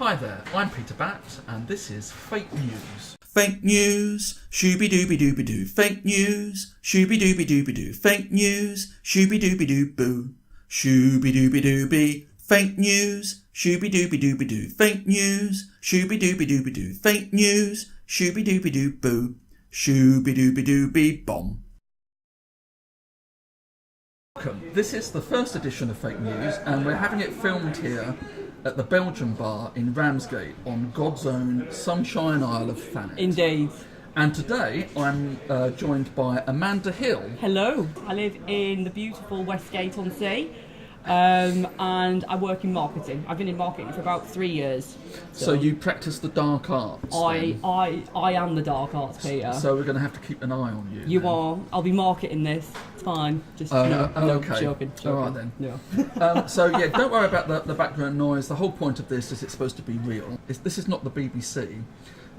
Hi there, I'm Peter Batt, and this is Fake News. Fake news, shooby-dooby-dooby-doo. Fake news, shooby-dooby-dooby-doo. Fake news, shooby-dooby-doo-boo. Shooby-dooby-dooby. Fake news, shooby-dooby-dooby-doo. Fake news, shooby-dooby-dooby-doo. Fake news, shooby-dooby-doo-boo. Shooby-dooby-dooby-bomb. Welcome. This is the first edition of Fake News, and we're having it filmed here at the Belgian Bar in Ramsgate on God's own Sunshine Isle of Thanet. Indeed. And today I'm joined by Amanda Hill. Hello, I live in the beautiful Westgate-on-Sea, and I work in marketing. I've been in marketing for about 3 years. So you practice the dark arts? I am the dark arts, Peter. So we're going to have to keep an eye on you. You then. are. I'll be marketing this. It's fine. Just okay. Joking. All right then. No. So yeah, don't worry about the background noise. The whole point of this is it's supposed to be real. This is not the BBC.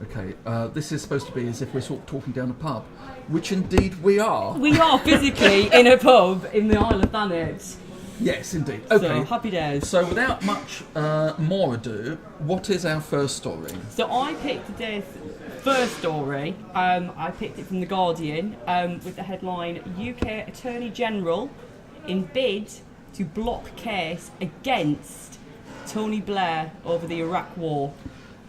Okay, this is supposed to be as if we're sort of talking down a pub, which indeed we are. We are physically in a pub in the Isle of Thanet. Yes, indeed. Okay. So, happy days. So without much more ado, what is our first story? So I picked today's first story. I picked it from The Guardian with the headline, UK Attorney General in bid to block case against Tony Blair over the Iraq War.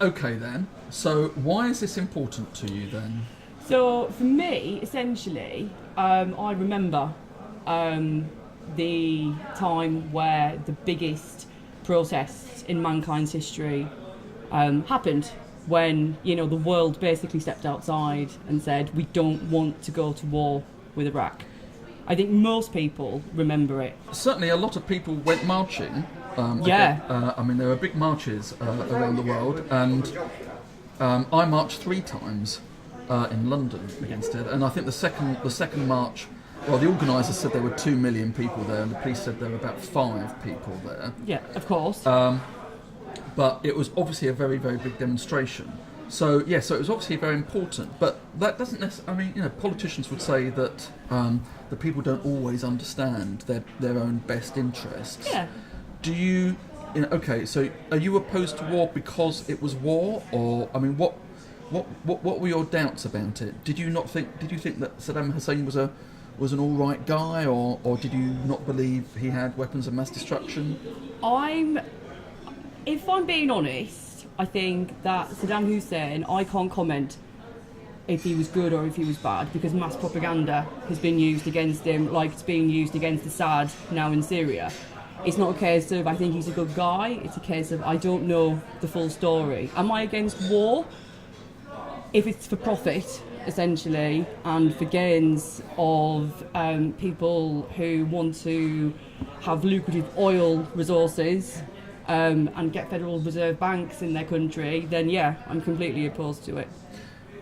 Okay then. So why is this important to you then? So for me, essentially, I remember the time where the biggest protests in mankind's history happened, when the world basically stepped outside and said we don't want to go to war with Iraq. I think most people remember it. Certainly a lot of people went marching. I mean there were big marches around the world, and I marched 3 times in London against it, and I think the second march, well, the organisers said there were 2 million people there, and the police said there were about 5 people there. Yeah, of course. But it was obviously a very, very big demonstration. So it was obviously very important. But that doesn't necessarily. I mean, politicians would say that the people don't always understand their own best interests. Yeah. Do you? Okay. So are you opposed to war because it was war, or I mean, what were your doubts about it? Did you think that Saddam Hussein was an all right guy, or did you not believe he had weapons of mass destruction? If I'm being honest, I think that Saddam Hussein, I can't comment if he was good or if he was bad, because mass propaganda has been used against him like it's being used against Assad now in Syria. It's not a case of I think he's a good guy, it's a case of I don't know the full story. Am I against war? If it's for profit, essentially, and for gains of people who want to have lucrative oil resources and get Federal Reserve banks in their country, then yeah, I'm completely opposed to it.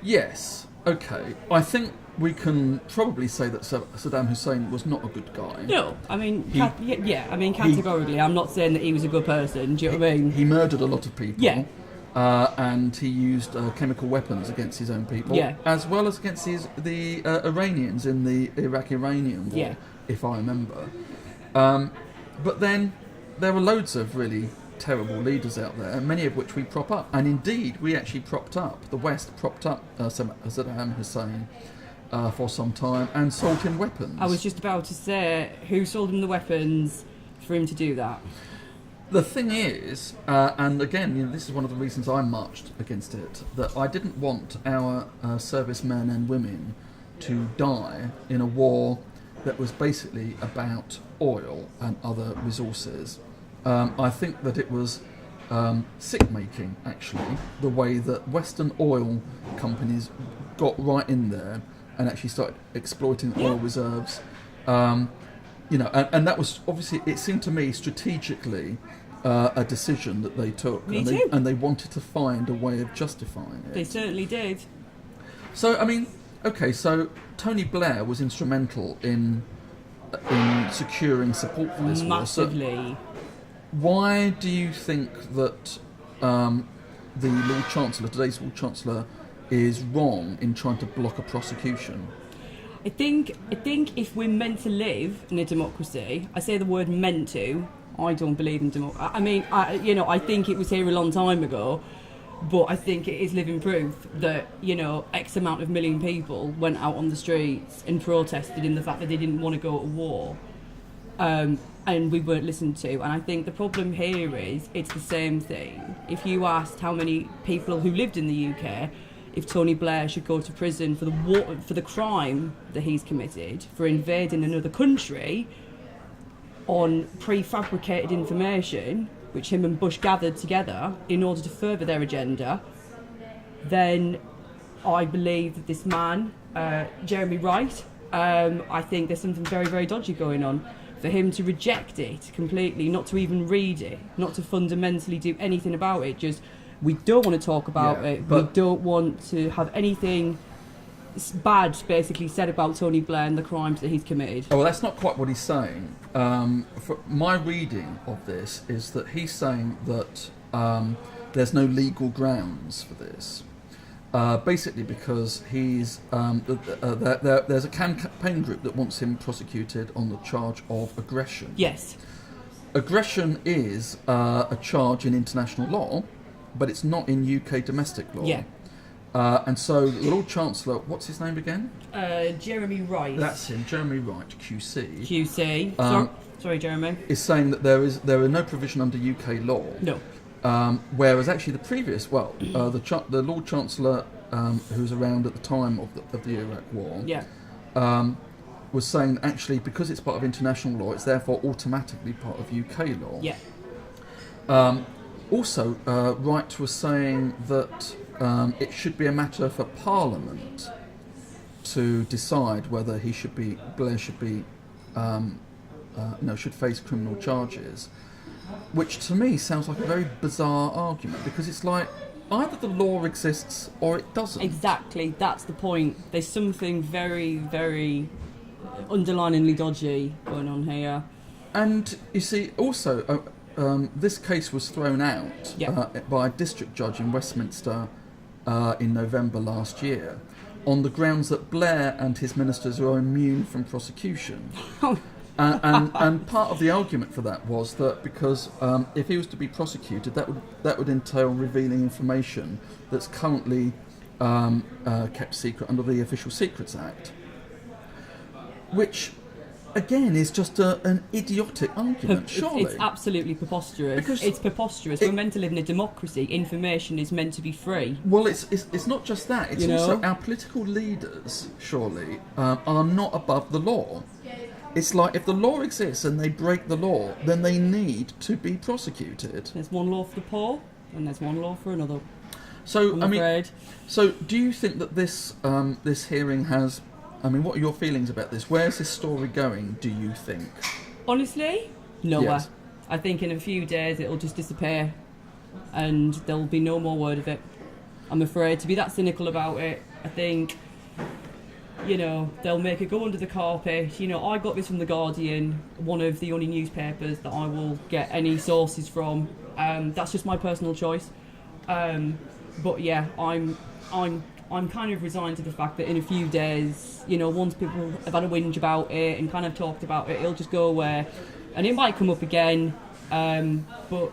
Yes, okay. I think we can probably say that Saddam Hussein was not a good guy. No, I mean, categorically, I'm not saying that he was a good person, do you know what I mean? He murdered a lot of people. Yeah. And he used chemical weapons against his own people, as well as against the Iranians in the Iraq-Iranian war, if I remember. But then there were loads of really terrible leaders out there, many of which we prop up. And indeed, we actually propped up, the West propped up Saddam Hussein for some time and sold him weapons. I was just about to say, who sold him the weapons for him to do that? The thing is, and again, this is one of the reasons I marched against it, that I didn't want our servicemen and women to die in a war that was basically about oil and other resources. I think that it was sick-making, actually, the way that Western oil companies got right in there and actually started exploiting oil reserves. And that was obviously, it seemed to me strategically a decision that they took. And they wanted to find a way of justifying it. They certainly did. So, I mean, okay, so Tony Blair was instrumental in securing support for this war. Massively. So why do you think that the Lord Chancellor, today's Lord Chancellor, is wrong in trying to block a prosecution? I think if we're meant to live in a democracy, I say the word meant to, I don't believe in democracy. I mean, I think it was here a long time ago, but I think it is living proof that, X amount of million people went out on the streets and protested in the fact that they didn't want to go to war. And we weren't listened to. And I think the problem here is it's the same thing. If you asked how many people who lived in the UK, if Tony Blair should go to prison for the crime that he's committed, for invading another country on prefabricated information, which him and Bush gathered together in order to further their agenda, then I believe that this man, Jeremy Wright, I think there's something very, very dodgy going on. For him to reject it completely, not to even read it, not to fundamentally do anything about it, just we don't want to talk about it, we don't want to have anything bad basically said about Tony Blair and the crimes that he's committed. Oh, well, that's not quite what he's saying. For my reading of this is that he's saying that there's no legal grounds for this. Basically because he's there's a campaign group that wants him prosecuted on the charge of aggression. Yes. Aggression is a charge in international law, but it's not in UK domestic law. Yeah. And so the Lord Chancellor, what's his name again? Jeremy Wright. That's him, Jeremy Wright, QC. QC. Sorry, Jeremy. Is saying that there are no provision under UK law. No. Whereas actually the previous, the Lord Chancellor, who was around at the time of the Iraq War, was saying that actually because it's part of international law, it's therefore automatically part of UK law. Yeah. Also, Wright was saying that it should be a matter for Parliament to decide whether Blair should face criminal charges. Which to me sounds like a very bizarre argument, because it's like either the law exists or it doesn't. Exactly, that's the point. There's something very, very underliningly dodgy going on here. And you see, also, this case was thrown out by a district judge in Westminster in November last year on the grounds that Blair and his ministers are immune from prosecution. And part of the argument for that was that because if he was to be prosecuted, that would entail revealing information that's currently kept secret under the Official Secrets Act, which again is just an idiotic argument. Surely it's absolutely preposterous. Because it's preposterous. We're meant to live in a democracy. Information is meant to be free. Well, it's not just that. It's also our political leaders. Surely are not above the law. It's like if the law exists and they break the law, then they need to be prosecuted. There's one law for the poor, and there's one law for another. So I'm afraid. So do you think that this hearing has? I mean, what are your feelings about this? Where's this story going? Do you think? Honestly, nowhere. Yes. I think in a few days it'll just disappear, and there'll be no more word of it. I'm afraid to be that cynical about it. I think. They'll make it go under the carpet. I got this from The Guardian, one of the only newspapers that I will get any sources from. That's just my personal choice. But yeah, I'm kind of resigned to the fact that in a few days, once people have had a whinge about it and kind of talked about it, it'll just go away. And it might come up again, but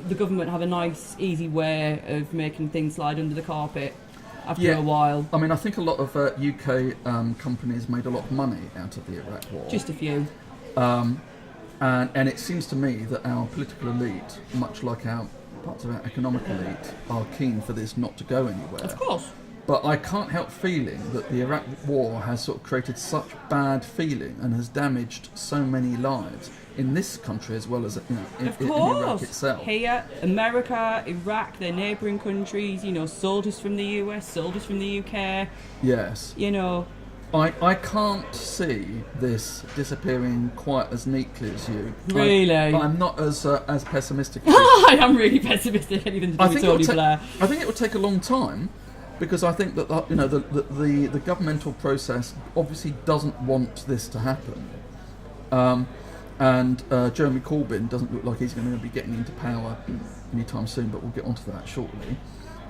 the government have a nice, easy way of making things slide under the carpet. After a while. I mean, I think a lot of UK companies made a lot of money out of the Iraq War. Just a few. And it seems to me that our political elite, much like our parts of our economic elite, are keen for this not to go anywhere. Of course. But I can't help feeling that the Iraq War has sort of created such bad feeling and has damaged so many lives in this country as well as in Iraq itself. Here, America, Iraq, their neighbouring countries, soldiers from the US, soldiers from the UK. Yes. I can't see this disappearing quite as neatly as you. Really? I'm not as pessimistic. I am really pessimistic. Anything to do with Tony Blair. I think it would take a long time, because I think that the governmental process obviously doesn't want this to happen, and Jeremy Corbyn doesn't look like he's going to be getting into power anytime soon. But we'll get onto that shortly.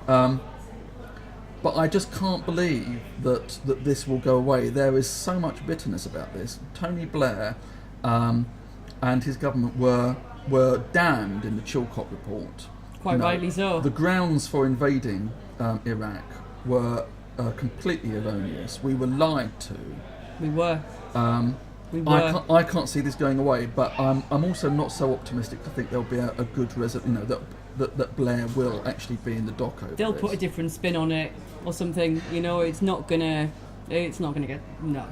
But I just can't believe that this will go away. There is so much bitterness about this. Tony Blair and his government were damned in the Chilcot report. Quite rightly so. The grounds for invading Iraq were completely erroneous. We were lied to. We were. I can't see this going away, but I'm also not so optimistic to think there'll be a good that Blair will actually be in the dock over They'll this. put a different spin on it or something. It's not gonna get no.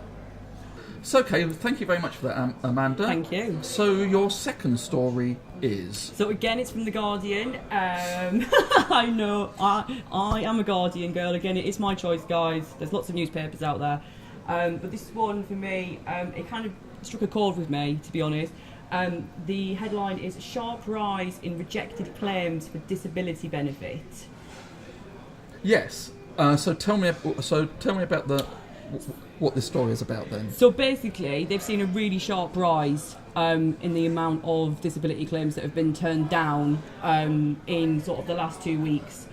So, okay, thank you very much for that, Amanda. Thank you. So your second story is... So again, it's from The Guardian. I know, I am a Guardian girl. Again, it is my choice, guys. There's lots of newspapers out there. But this one, for me, it kind of struck a chord with me, to be honest. The headline is "Sharp Rise in Rejected Claims for Disability Benefit." Yes. So tell me about what this story is about then. So basically, they've seen a really sharp rise in the amount of disability claims that have been turned down in sort of the last 2 weeks.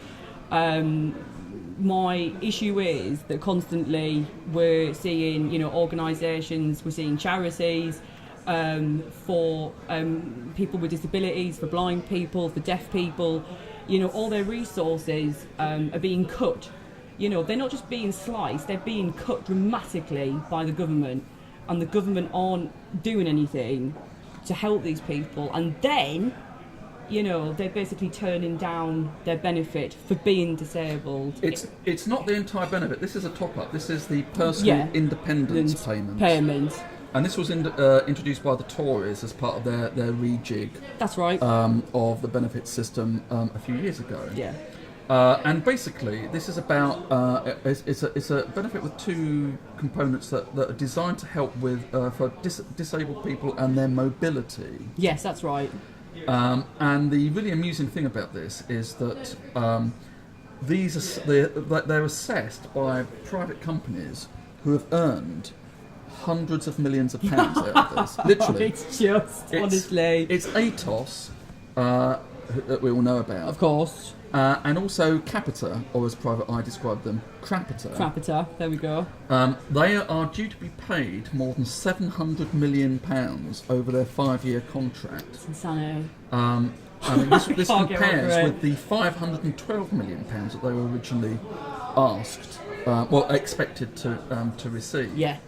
My issue is that constantly we're seeing, organisations, we're seeing charities for people with disabilities, for blind people, for deaf people, all their resources are being cut. They're not just being sliced, they're being cut dramatically by the government, and the government aren't doing anything to help these people. And then, they're basically turning down their benefit for being disabled. It's not the entire benefit. This is a top-up. This is the personal independence payment. And this was introduced by the Tories as part of their rejig. That's right. Of the benefit system a few years ago. Yeah. And basically, this is about it's a benefit with two components that are designed to help with for disabled people and their mobility. Yes, that's right. And the really amusing thing about this is that they're assessed by private companies who have earned hundreds of millions of pounds out of this. Literally, honestly, it's Atos that we all know about, of course. And also Capita, or as Private Eye described them, Crapita. There we go. They are due to be paid more than £700 million over their 5-year contract. It's insanity. This compares with the £512 million that they were originally asked, expected to receive. Yeah.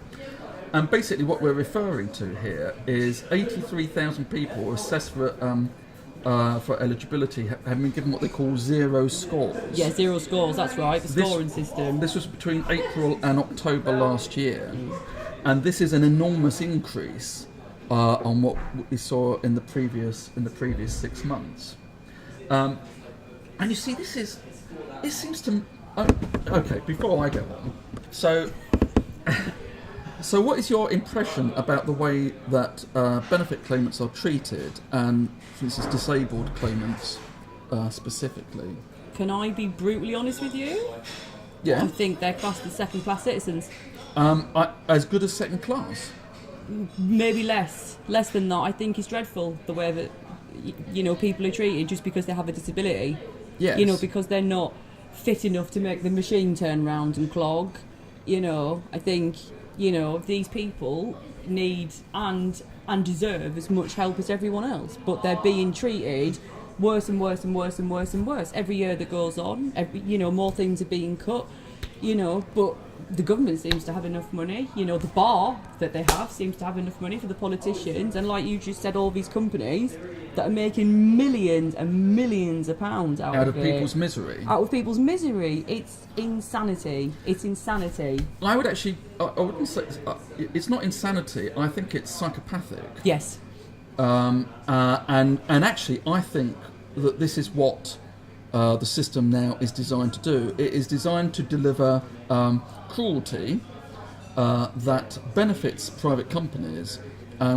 And basically what we're referring to here is 83,000 people were assessed for eligibility have been given what they call zero scores. Yeah, zero scores, that's right, the scoring system. This was between April and October last year, and this is an enormous increase on what we saw in the previous 6 months. And you see, this seems to... okay, before I go on, so what is your impression about the way that benefit claimants are treated, and for instance disabled claimants specifically? Can I be brutally honest with you? Yeah. I think they're classed as second-class citizens. As good as second class? Maybe less than that. I think it's dreadful the way that people are treated just because they have a disability. Yes. Because they're not fit enough to make the machine turn round and clog. I think... these people need and deserve as much help as everyone else, but they're being treated worse and worse and worse and worse and worse every year that goes on. More things are being cut, but the government seems to have enough money. The bar that they have seems to have enough money for the politicians, and like you just said, all these companies that are making millions and millions of pounds out of people's misery. Out of people's misery. It's insanity. I would actually... I wouldn't say... it's not insanity. I think it's psychopathic. Yes. And actually, I think that this is what the system now is designed to do. It is designed to deliver cruelty that benefits private companies,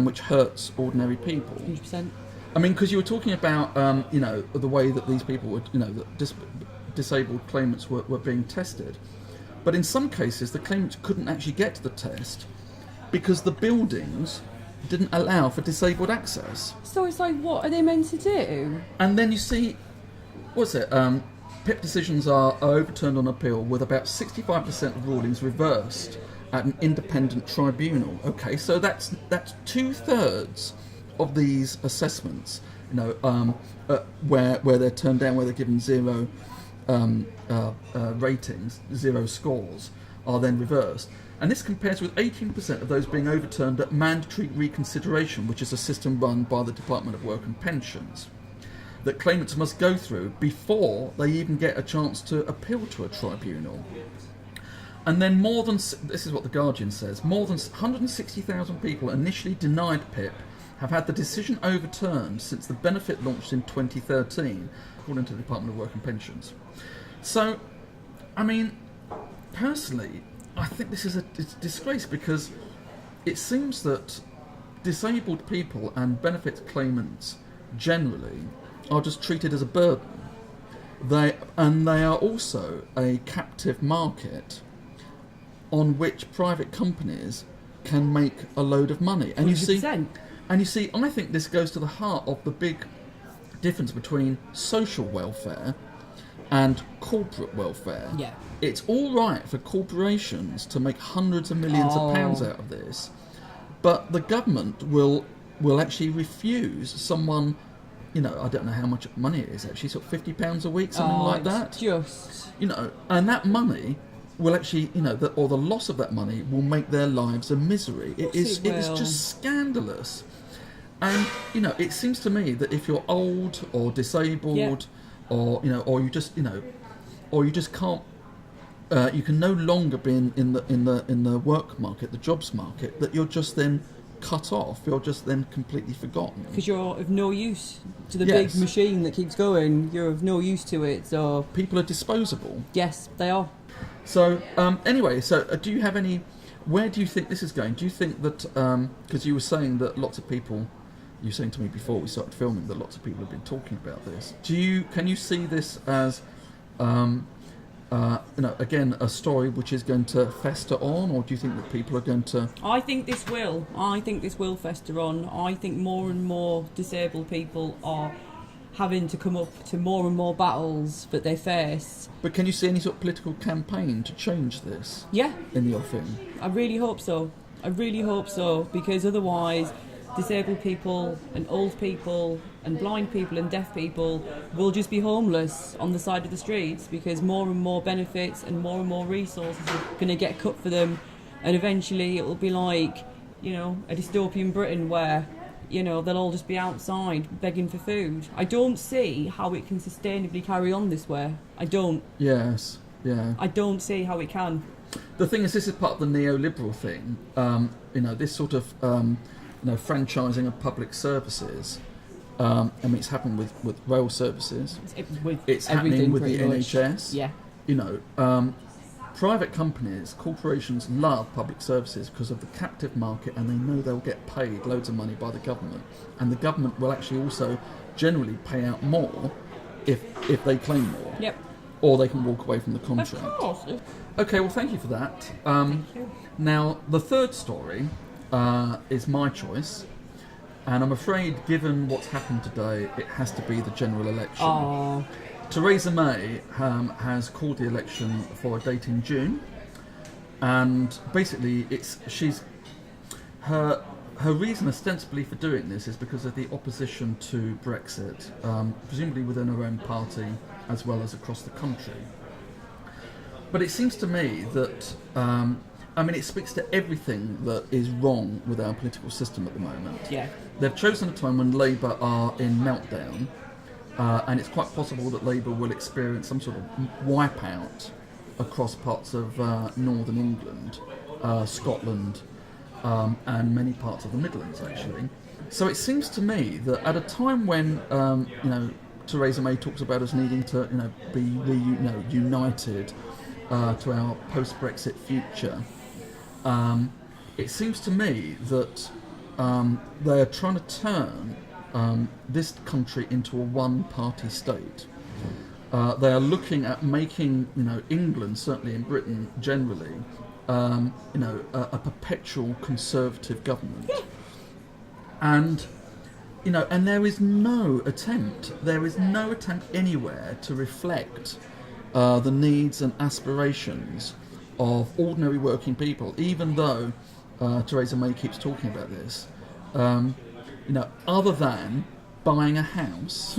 which hurts ordinary people. 100%. I mean, because you were talking about, the way that these people were, that disabled claimants were being tested. But in some cases, the claimants couldn't actually get to the test because the buildings didn't allow for disabled access. So it's like, what are they meant to do? And then you see, PIP decisions are overturned on appeal with about 65% of rulings reversed at an independent tribunal. Okay, so that's 2/3 of these assessments, where they're turned down, where they're given zero ratings, zero scores, are then reversed. And this compares with 18% of those being overturned at mandatory reconsideration, which is a system run by the Department of Work and Pensions, that claimants must go through before they even get a chance to appeal to a tribunal. And then this is what The Guardian says, more than 160,000 people initially denied PIP have had the decision overturned since the benefit launched in 2013, according to the Department of Work and Pensions. So, I mean, personally, I think this is it's a disgrace, because it seems that disabled people and benefit claimants generally are just treated as a burden. They are also a captive market on which private companies can make a load of money. And 100%. you see, I think this goes to the heart of the big difference between social welfare and corporate welfare. Yeah. It's all right for corporations to make hundreds of millions of pounds out of this, but the government will actually refuse someone, I don't know how much money it is actually, sort of £50 a week, something like that. And that money will actually, or the loss of that money will make their lives a misery. It is just scandalous. And it seems to me that if you're old or disabled, or you just can't, you can no longer be in the work market, the jobs market, that you're just then cut off. You're just then completely forgotten. Because you're of no use to the big machine that keeps going. You're of no use to it. So people are disposable. Yes, they are. So anyway, do you have any? Where do you think this is going? Do you think that because you were saying that lots of people, you were saying to me before we started filming that lots of people have been talking about this. Can you see this as again a story which is going to fester on, or do you think that people are going to? I think this will fester on. I think more and more disabled people are having to come up to more and more battles that they face. But can you see any sort of political campaign to change this? Yeah. In the offing? I really hope so. Because otherwise disabled people and old people and blind people and deaf people will just be homeless on the side of the streets, because more and more benefits and more resources are going to get cut for them, and eventually it will be like, a dystopian Britain where they'll all just be outside begging for food. I don't see how it can sustainably carry on this way. I don't. Yes, yeah. I don't see how it can. The thing is, this is part of the neoliberal thing. This sort of franchising of public services. It's happened with rail services. It's happening with the NHS. Yeah. Private companies, corporations love public services because of the captive market, and they know they'll get paid loads of money by the government, and the government will actually also generally pay out more if they claim more. Yep. Or they can walk away from the contract. Of course. Okay, well, thank you for that. Thank you. Now, the third story is my choice, and I'm afraid, given what's happened today, it has to be the general election. Oh. Theresa May has called the election for a date in June, and basically her reason ostensibly for doing this is because of the opposition to Brexit, presumably within her own party as well as across the country. But it seems to me that it speaks to everything that is wrong with our political system at the moment. Yeah. They've chosen a time when Labour are in meltdown. And it's quite possible that Labour will experience some sort of wipeout across parts of northern England, Scotland, and many parts of the Midlands, actually. So it seems to me that at a time when Theresa May talks about us needing to be united to our post-Brexit future, it seems to me that they're trying to turn this country into a one-party state. They are looking at making, England, certainly in Britain generally, a perpetual conservative government. And there is no attempt anywhere to reflect the needs and aspirations of ordinary working people, even though Theresa May keeps talking about this. other than buying a house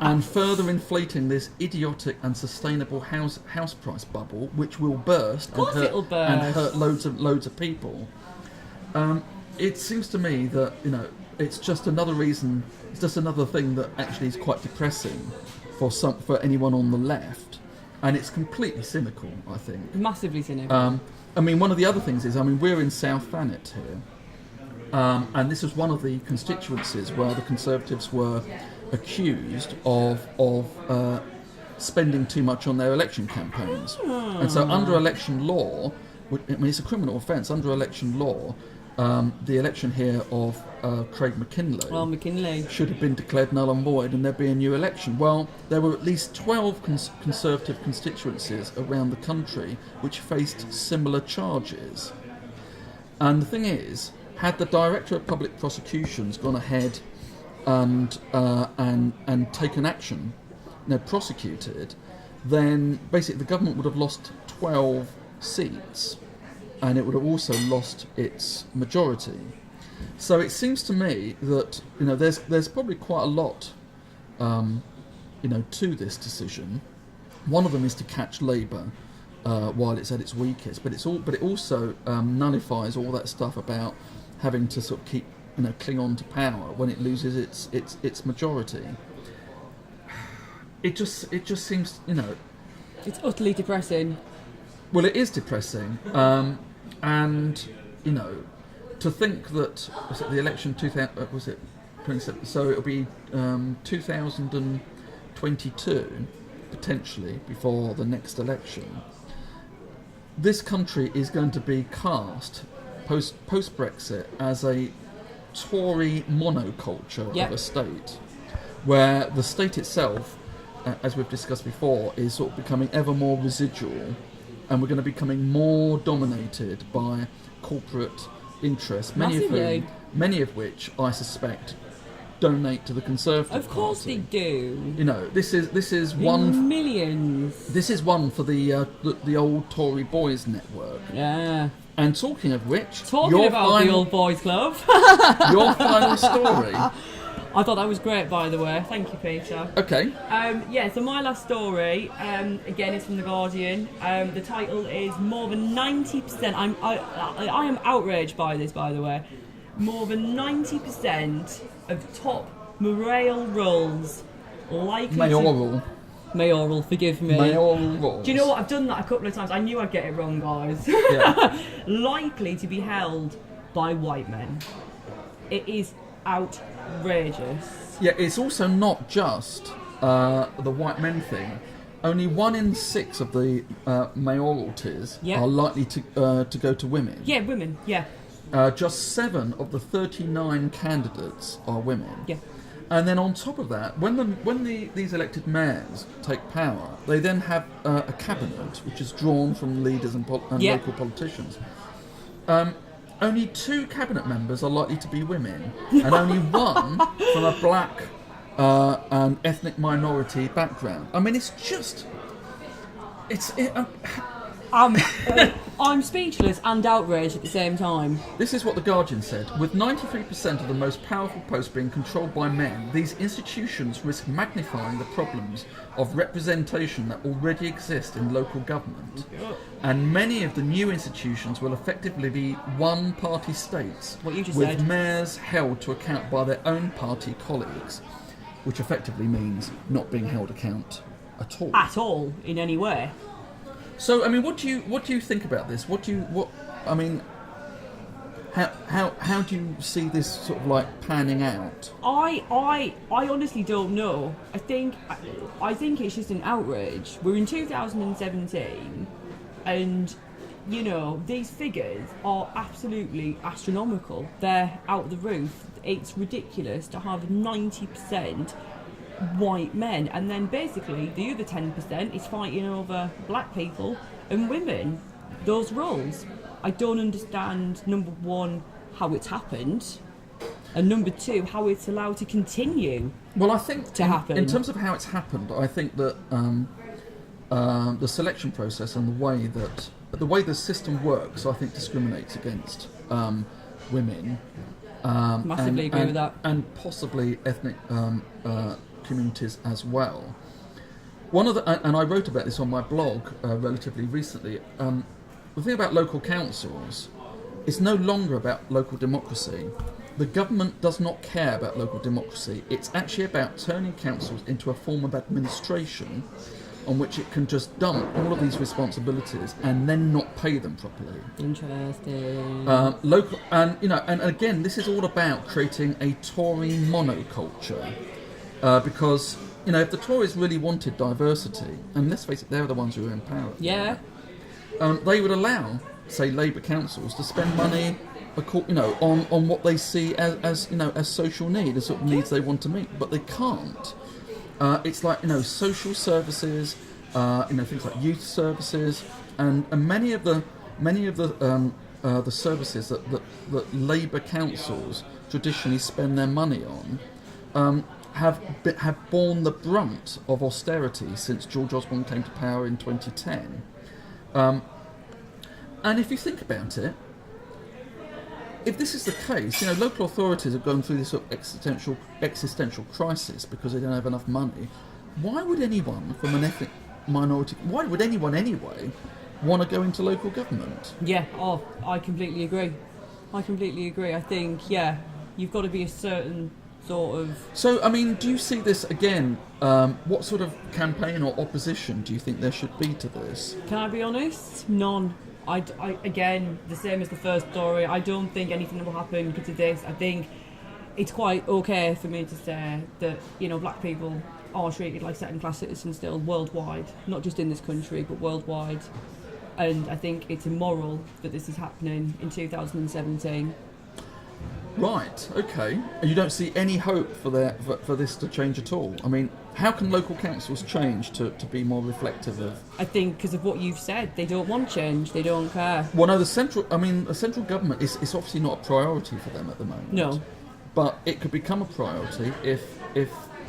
and further inflating this idiotic and sustainable house price bubble, which will burst and hurt loads of people. It seems to me that it's just another reason. It's just another thing that actually is quite depressing for anyone on the left, and it's completely cynical. I think massively cynical. One of the other things is, we're in South Thanet here. And this was one of the constituencies where the Conservatives were accused of spending too much on their election campaigns. And so under election law, it's a criminal offence, under election law, the election here of Craig McKinley should have been declared null and void and there'd be a new election. Well, there were at least 12 Conservative constituencies around the country which faced similar charges. And the thing is, had the Director of Public Prosecutions gone ahead and taken action, prosecuted, then basically the government would have lost 12 seats, and it would have also lost its majority. So it seems to me that there's probably quite a lot to this decision. One of them is to catch Labour while it's at its weakest, but it also nullifies all that stuff about having to sort of keep, cling on to power when it loses its majority. It just seems, It's utterly depressing. Well, it is depressing, and to think that the election 27, so it'll be 2022 potentially before the next election. This country is going to be cast post-Brexit as a Tory monoculture of a state, where the state itself, as we've discussed before, is sort of becoming ever more residual, and we're going to be becoming more dominated by corporate interests, many of which I suspect donate to the Conservative Party. Of course they do. This is one millions. This is one for the old Tory Boys network. Yeah. And talking of which, the old boys club. Your final story. I thought that was great, by the way. Thank you, Peter. Okay. So my last story, again, is from The Guardian. The title is more than 90%. I am outraged by this, by the way. More than 90% of top mayoral roles Mayoral, forgive me. Mayoral roles. Do you know what? I've done that a couple of times. I knew I'd get it wrong, guys. Yeah. Likely to be held by white men. It is outrageous. Yeah, it's also not just the white men thing. Only 1 in 6 of the mayoralties are likely to go to women. Yeah, women, yeah. Just 7 of the 39 candidates are women. Yeah. And then on top of that, when these elected mayors take power, they then have a cabinet which is drawn from leaders and local politicians. Only 2 cabinet members are likely to be women, and only 1 from a black and ethnic minority background. I mean, I'm speechless and outraged at the same time. This is what The Guardian said. With 93% of the most powerful posts being controlled by men, these institutions risk magnifying the problems of representation that already exist in local government. And many of the new institutions will effectively be one-party states, with mayors held to account by their own party colleagues, which effectively means not being held account at all. At all, in any way. So, I mean, what do you think about this? How do you see this sort of like panning out? I honestly don't know. I think it's just an outrage. We're in 2017, and these figures are absolutely astronomical. They're out the roof. It's ridiculous to have 90% white men, and then basically the other 10% is fighting over black people and women, those roles. I don't understand, number one, how it's happened, and number two, how it's allowed to continue. Well, I think to happen. In terms of how it's happened, I think that the selection process and the way the system works, I think discriminates against women. Massively agree with that. And possibly ethnic communities as well. One of the, and I wrote about this on my blog relatively recently. The thing about local councils, it's no longer about local democracy. The government does not care about local democracy. It's actually about turning councils into a form of administration on which it can just dump all of these responsibilities and then not pay them properly. Interesting. Local, and you know, and again, this is all about creating a Tory monoculture, because you know, if the Tories really wanted diversity, and let's face it, they're the ones who are in power. Yeah. They would allow, say, Labour councils to spend money, you know, on what they see as you know, as social need, as sort of needs they want to meet, but they can't. It's like, you know, social services, you know, things like youth services, and many of the services that Labour councils traditionally spend their money on have borne the brunt of austerity since George Osborne came to power in 2010. And if you think about it, if this is the case, you know, local authorities have gone through this sort of existential crisis because they don't have enough money. Why would anyone from an ethnic minority, why would anyone anyway want to go into local government? Yeah, I completely agree. I think, yeah, you've got to be a certain sort of... So, I mean, do you see this again? What sort of campaign or opposition do you think there should be to this? Can I be honest? None. I again, the same as the first story, I don't think anything will happen because of this. I think it's quite okay for me to say that, you know, black people are treated like second-class citizens still worldwide, not just in this country, but worldwide. And I think it's immoral that this is happening in 2017. Right, okay. And you don't see any hope for this to change at all? I mean, how can local councils change to be more reflective of... I think because of what you've said, they don't want change, they don't care. Well, no, the central government is obviously not a priority for them at the moment. No. But it could become a priority if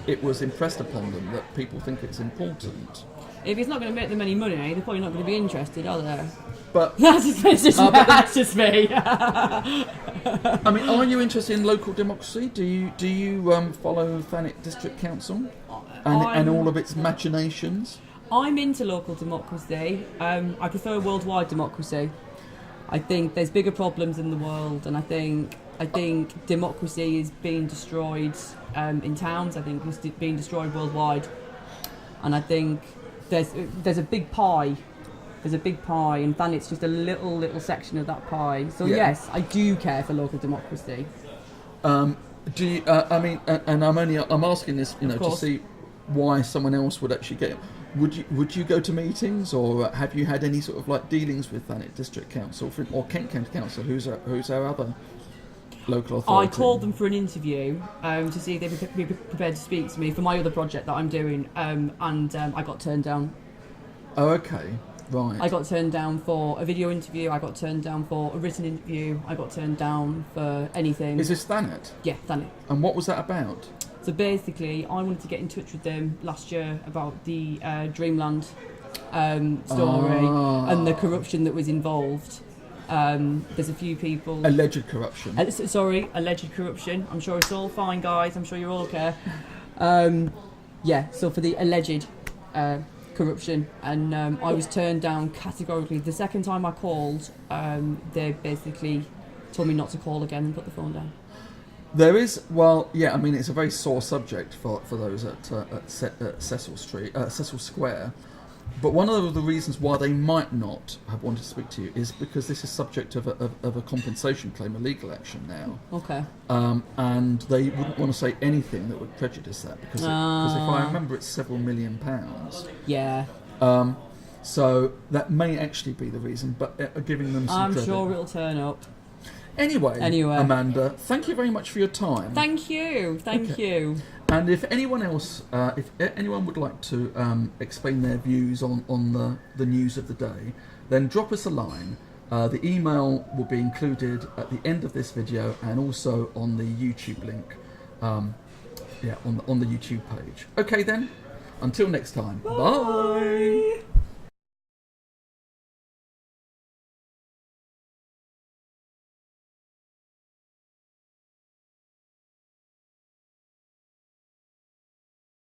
it was impressed upon them that people think it's important. If it's not going to make them any money, they're probably not going to be interested, are they? But that's just me. I mean, are you interested in local democracy? Do you follow Thanet District Council and all of its machinations? I'm into local democracy. I prefer worldwide democracy. I think there's bigger problems in the world, and I think democracy is being destroyed in towns. I think it's being destroyed worldwide, and I think there's a big pie. There's a big pie, and Thanet's just a little section of that pie. So yeah. Yes, I do care for local democracy. Do you? I mean, and I'm asking this, you know, to see why someone else would actually get it. Would you go to meetings, or have you had any sort of like dealings with Thanet District Council or Kent County Council? Who's our other local authority? I called them for an interview to see if they would be prepared to speak to me for my other project that I'm doing, and I got turned down. Oh, okay. Right. I got turned down for a video interview, I got turned down for a written interview, I got turned down for anything. Is this Thanet? Yeah, Thanet. And what was that about? So basically, I wanted to get in touch with them last year about the Dreamland story and the corruption that was involved. There's a few people... Alleged corruption. Alleged corruption. I'm sure it's all fine, guys. I'm sure you're all okay. Yeah, so for the alleged... corruption, and I was turned down categorically. The second time I called, they basically told me not to call again and put the phone down. There is, well, yeah, I mean, it's a very sore subject for those at Cecil Square. But one of the reasons why they might not have wanted to speak to you is because this is subject of a compensation claim, a legal action now. Okay. And they wouldn't want to say anything that would prejudice that because if I remember, it's several £1 million. Yeah. So that may actually be the reason, but giving them some I'm credit. sure it'll turn up. Anyway, Amanda, thank you very much for your time. Thank you. And if anyone else, if anyone would like to explain their views on the news of the day, then drop us a line. The email will be included at the end of this video and also on the YouTube link. On the YouTube page. Okay then. Until next time. Bye.